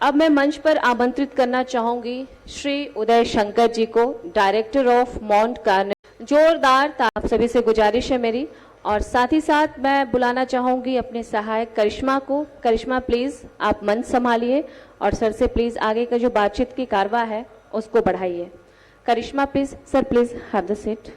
अब मैं मंच पर आमंत्रित करना चाहूंगी श्री उदय शंकर जी को, डायरेक्टर ऑफ माउंट कार्मेल। जोरदार आप सभी से गुजारिश है मेरी। और साथ ही साथ मैं बुलाना चाहूंगी अपने सहायक करिश्मा को। करिश्मा प्लीज आप मंच संभालिए और सर से प्लीज आगे का जो बातचीत की कारवा है उसको बढ़ाइए। Karishma please, sir please have the seat.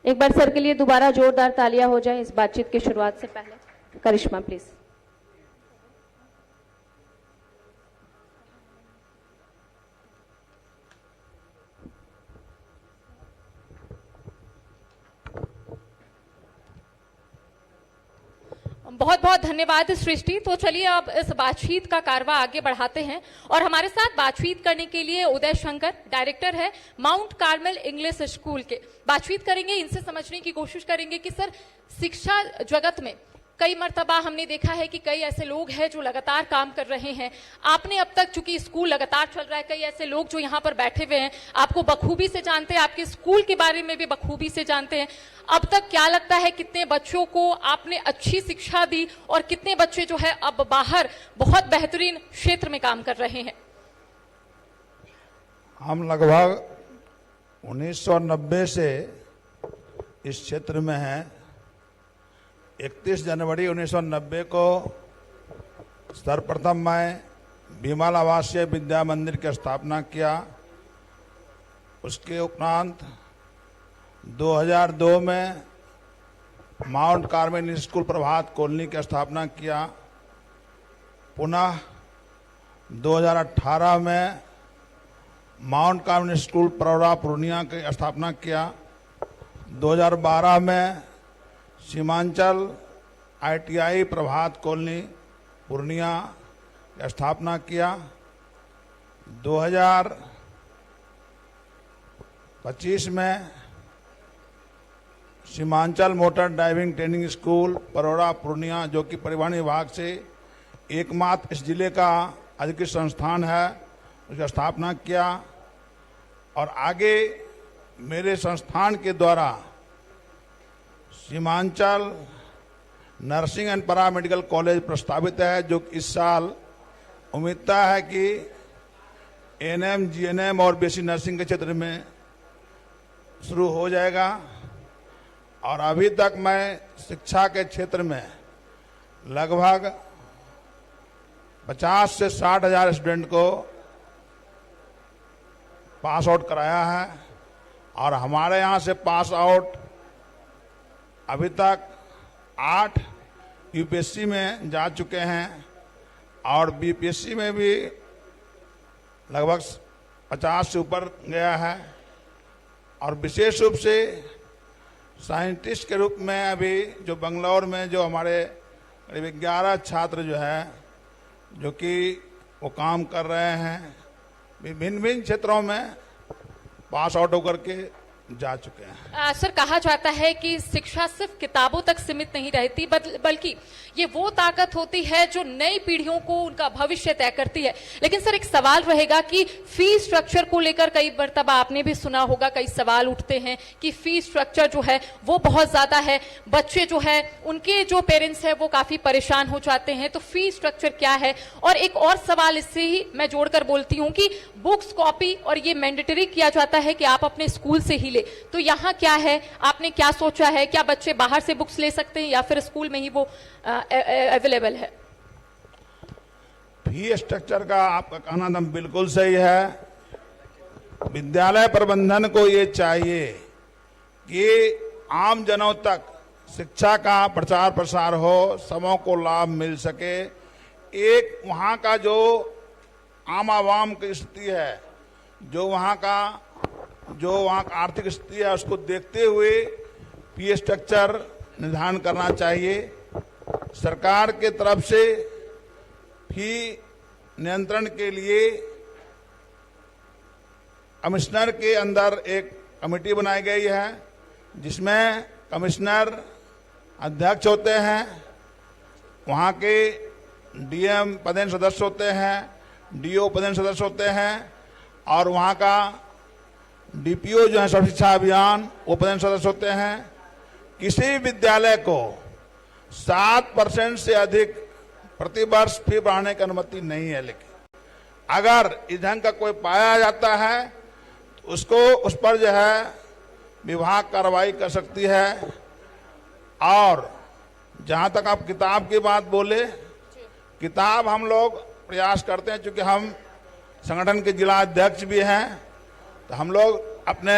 एक बार सर के लिए दोबारा जोरदार तालियां हो जाए इस बातचीत की शुरुआत से पहले। करिश्मा प्लीज। बहुत बहुत धन्यवाद सृष्टि। तो चलिए अब इस बातचीत का कारवा आगे बढ़ाते हैं और हमारे साथ बातचीत करने के लिए उदय शंकर, डायरेक्टर है माउंट कार्मेल इंग्लिश स्कूल के, बातचीत करेंगे। इनसे समझने की कोशिश करेंगे कि सर शिक्षा जगत में कई मर्तबा हमने देखा है कि कई ऐसे लोग हैं जो लगातार काम कर रहे हैं। आपने अब तक, चूंकि स्कूल लगातार चल रहा है, कई ऐसे लोग जो यहाँ पर बैठे हुए हैं आपको बखूबी से जानते हैं, आपके स्कूल के बारे में भी बखूबी से जानते हैं। अब तक क्या लगता है कितने बच्चों को आपने अच्छी शिक्षा दी और कितने बच्चे जो है अब बाहर बहुत बेहतरीन क्षेत्र में काम कर रहे हैं? हम लगभग 1990 से इस क्षेत्र में हैं। 31 जनवरी 1990 को सर्वप्रथम मैं विमल आवासीय विद्या मंदिर की स्थापना किया। उसके उपरांत 2002 में Mount Carmel school Prabhat colony की स्थापना किया। पुनः 2018 में Mount Carmel school Parora Purnia की स्थापना किया। 2012 में सीमांचल ITI प्रभात कॉलोनी पूर्णिया की स्थापना किया। 2025 में Seemanchal motor driving training school Parora Purnia, जो कि परिवहन विभाग से एकमात्र इस जिले का अधिकृत संस्थान है, उसकी स्थापना किया। और आगे मेरे संस्थान के द्वारा Seemanchal nursing and paramedical college प्रस्तावित है, जो इस साल उम्मीदता है कि ANM, GNM और BSc नर्सिंग के क्षेत्र में शुरू हो जाएगा। और अभी तक मैं शिक्षा के क्षेत्र में लगभग 50 से 60 हजार स्टूडेंट को पास आउट कराया है। और हमारे यहाँ से पास आउट अभी तक 8 UPSC में जा चुके हैं और BPSC में भी लगभग 50 से ऊपर गया है। और विशेष रूप से साइंटिस्ट के रूप में अभी जो बंगलौर में जो हमारे करीब 11 छात्र जो है, जो कि वो काम कर रहे हैं, विभिन्न भिन्न क्षेत्रों में पास आउट होकर के जा चुके हैं। सर, कहा जाता है कि शिक्षा सिर्फ किताबों तक सीमित नहीं रहती, बल्कि ये वो ताकत होती है जो नई पीढ़ियों को उनका भविष्य तय करती है। लेकिन सर, एक सवाल रहेगा कि फीस स्ट्रक्चर को लेकर कई मर्तबा आपने भी सुना होगा, कई सवाल उठते हैं कि फीस स्ट्रक्चर जो है वो बहुत ज्यादा है, बच्चे जो है उनके जो पेरेंट्स है वो काफी परेशान हो जाते हैं। तो फीस स्ट्रक्चर क्या है? और एक और सवाल इससे ही मैं जोड़कर बोलती हूँ कि बुक्स, कॉपी और ये मैंडेटरी किया जाता है कि आप अपने स्कूल से ही, तो यहाँ क्या है, आपने क्या सोचा है? क्या बच्चे बाहर से बुक्स ले सकते हैं या फिर स्कूल में ही वो अवेलेबल है? फी स्ट्रक्चर का आपका कहना एकदम बिल्कुल सही है। विद्यालय प्रबंधन को ये चाहिए कि आम जनों तक शिक्षा का प्रचार प्रसार हो, सबों को लाभ मिल सके। एक वहाँ का जो आम आवाम की स्थिति है, जो वहाँ का आर्थिक स्थिति है, उसको देखते हुए फी स्ट्रक्चर निर्धारण करना चाहिए। सरकार के तरफ से फी नियंत्रण के लिए कमिश्नर के अंदर एक कमेटी बनाई गई है, जिसमें कमिश्नर अध्यक्ष होते हैं, वहाँ के DM पदेन सदस्य होते हैं, DO पदेन सदस्य होते हैं और वहाँ का डीपीओ जो है सर्व शिक्षा अभियान वो पदेन सदस्य होते हैं। किसी भी विद्यालय को 7% से अधिक प्रति वर्ष फी बढ़ाने की अनुमति नहीं है, लेकिन अगर इस ढंग का कोई पाया जाता है तो उसको उस पर जो है विभाग कार्रवाई कर सकती है। और जहां तक आप किताब की बात बोले, किताब हम लोग प्रयास करते हैं, चूंकि हम संगठन के जिला अध्यक्ष भी हैं, तो हम लोग अपने,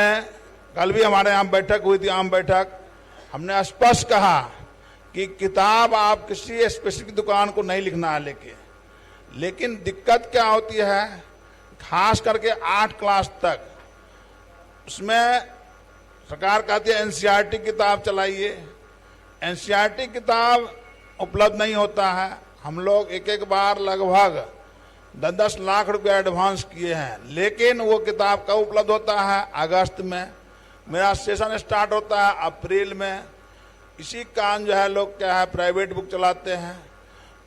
कल भी हमारे यहाँ बैठक हुई थी, आम बैठक, हमने स्पष्ट कहा कि किताब आप किसी स्पेसिफिक दुकान को नहीं लिखना है। लेकिन दिक्कत क्या होती है, खास करके 8 क्लास तक, उसमें सरकार कहती है एनसीईआरटी किताब चलाइए। एनसीईआरटी किताब उपलब्ध नहीं होता है। हम लोग एक बार लगभग 10-10 लाख रुपया एडवांस किए हैं, लेकिन वो किताब कब उपलब्ध होता है? अगस्त में। मेरा सेशन स्टार्ट होता है अप्रैल में। इसी कारण जो है लोग क्या है प्राइवेट बुक चलाते हैं।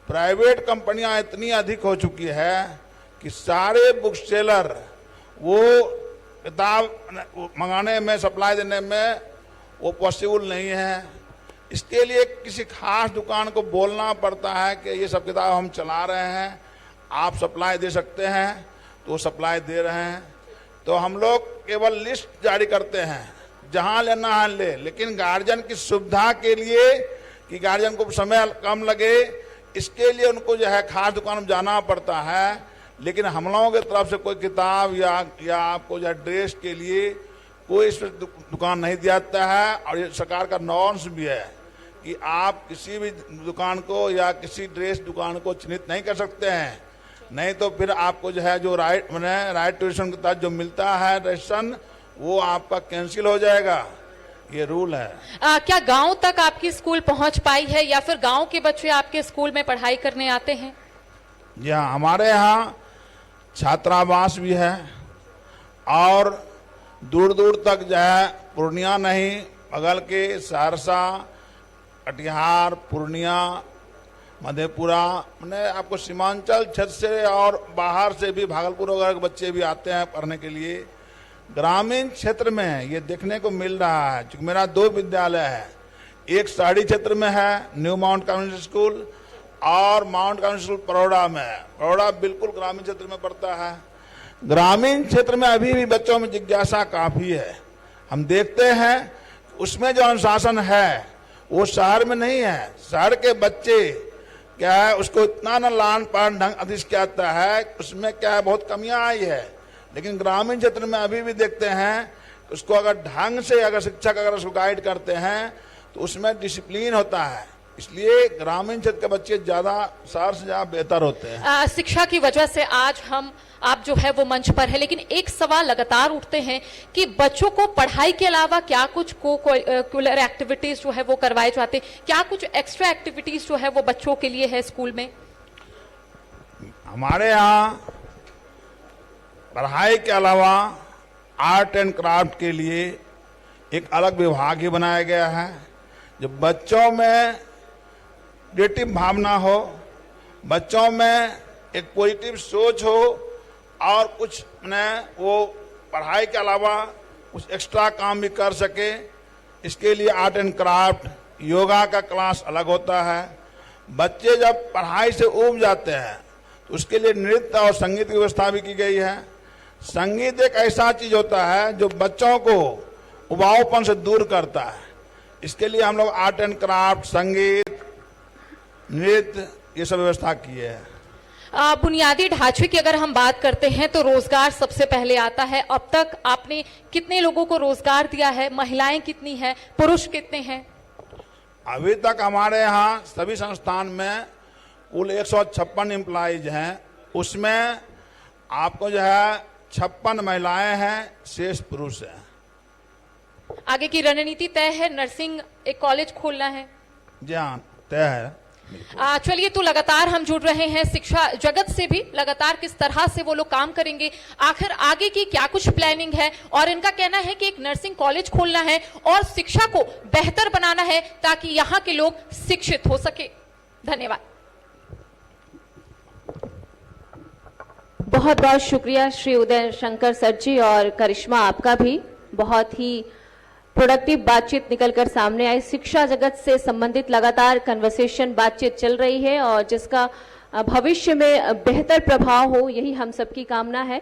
प्राइवेट कंपनियां इतनी अधिक हो चुकी है कि सारे बुक सेलर वो किताब मंगाने में, सप्लाई देने में वो पॉसिबल नहीं है। इसके लिए किसी खास दुकान को बोलना पड़ता है कि ये सब किताब हम चला रहे हैं, आप सप्लाई दे सकते हैं, तो वो सप्लाई दे रहे हैं। तो हम लोग केवल लिस्ट जारी करते हैं, जहां लेना है ले, लेकिन गार्जियन की सुविधा के लिए कि गार्जियन को समय कम लगे, इसके लिए उनको जो है खास दुकान में जाना पड़ता है। लेकिन हम लोगों की तरफ से कोई किताब या आपको जो है ड्रेस के लिए कोई इस दुकान नहीं दिया जाता है। और ये सरकार का नॉर्म्स भी है कि आप किसी भी दुकान को या किसी ड्रेस दुकान को चिन्हित नहीं कर सकते हैं, नहीं तो फिर आपको जो है जो राइट टू रजिस्ट्रेशन के तहत जो मिलता है रजिस्ट्रेशन, वो आपका कैंसिल हो जाएगा। ये रूल है। क्या गांव तक आपकी स्कूल पहुंच पाई है या फिर गांव के बच्चे आपके स्कूल में पढ़ाई करने आते हैं? जी हाँ, हमारे यहाँ छात्रावास भी है और दूर दूर तक जो है, पूर्णिया नहीं, बगल के सहरसा, कटिहार, पूर्णिया, मधेपुरा, मैंने आपको सीमांचल क्षेत्र से और बाहर से भी, भागलपुर वगैरह के बच्चे भी आते हैं पढ़ने के लिए। ग्रामीण क्षेत्र में ये देखने को मिल रहा है, क्योंकि मेरा 2 विद्यालय है, एक शहरी क्षेत्र में है न्यू माउंट कॉन्वेंट स्कूल और माउंट कॉन्वेंट स्कूल परोड़ा में है। परोड़ा बिल्कुल ग्रामीण क्षेत्र में पड़ता है। ग्रामीण क्षेत्र में अभी भी बच्चों में जिज्ञासा काफी है। हम देखते हैं उसमें जो अनुशासन है वो शहर में नहीं है। शहर के बच्चे क्या है, उसको इतना न लान पान ढंग अधिक किया जाता है, उसमें क्या है बहुत कमियां आई है। लेकिन ग्रामीण क्षेत्र में अभी भी देखते हैं, उसको अगर ढंग से अगर शिक्षक अगर उसको गाइड करते हैं तो उसमें डिसिप्लिन होता है। इसलिए ग्रामीण क्षेत्र के बच्चे ज्यादा शहर से ज्यादा बेहतर होते हैं। शिक्षा की वजह से आज आप जो है वो मंच पर है, लेकिन एक सवाल लगातार उठते हैं कि बच्चों को पढ़ाई के अलावा क्या कुछ को-करिकुलर एक्टिविटीज जो है वो करवाए जाते, क्या कुछ एक्स्ट्रा एक्टिविटीज जो है वो बच्चों के लिए है स्कूल में? हमारे यहाँ पढ़ाई के अलावा आर्ट एंड क्राफ्ट के लिए एक अलग विभाग ही बनाया गया है, जो बच्चों में क्रिएटिव भावना हो, बच्चों में एक पॉजिटिव सोच हो और कुछ वो पढ़ाई के अलावा कुछ एक्स्ट्रा काम भी कर सके। इसके लिए आर्ट एंड क्राफ्ट, योगा का क्लास अलग होता है। बच्चे जब पढ़ाई से ऊब जाते हैं तो उसके लिए नृत्य और संगीत की व्यवस्था भी की गई है। संगीत एक ऐसा चीज होता है जो बच्चों को उबाऊपन से दूर करता है। इसके लिए हम लोग आर्ट एंड क्राफ्ट, संगीत, नृत्य, ये सब व्यवस्था की है। बुनियादी ढांचे की अगर हम बात करते हैं तो रोजगार सबसे पहले आता है। अब तक आपने कितने लोगों को रोजगार दिया है? महिलाएं कितनी हैं, पुरुष कितने हैं? अभी तक हमारे यहाँ सभी संस्थान में कुल 156 एम्प्लॉइज हैं। उसमें आपको जो है 56 महिलाएं हैं, शेष पुरुष हैं। आगे की रणनीति तय है, नर्सिंग एक कॉलेज खोलना है? जी हाँ, तय है। चलिए, तो लगातार हम जुड़ रहे हैं शिक्षा जगत से भी, लगातार किस तरह से वो लोग काम करेंगे, आखिर आगे की क्या कुछ प्लानिंग है। और इनका कहना है कि एक नर्सिंग कॉलेज खोलना है और शिक्षा को बेहतर बनाना है ताकि यहाँ के लोग शिक्षित हो सके। धन्यवाद। बहुत बहुत शुक्रिया श्री उदय शंकर सर जी, और करिश्मा आपका भी। बहुत ही प्रोडक्टिव बातचीत निकलकर सामने आई। शिक्षा जगत से संबंधित लगातार कन्वर्सेशन बातचीत चल रही है और जिसका भविष्य में बेहतर प्रभाव हो, यही हम सबकी कामना है।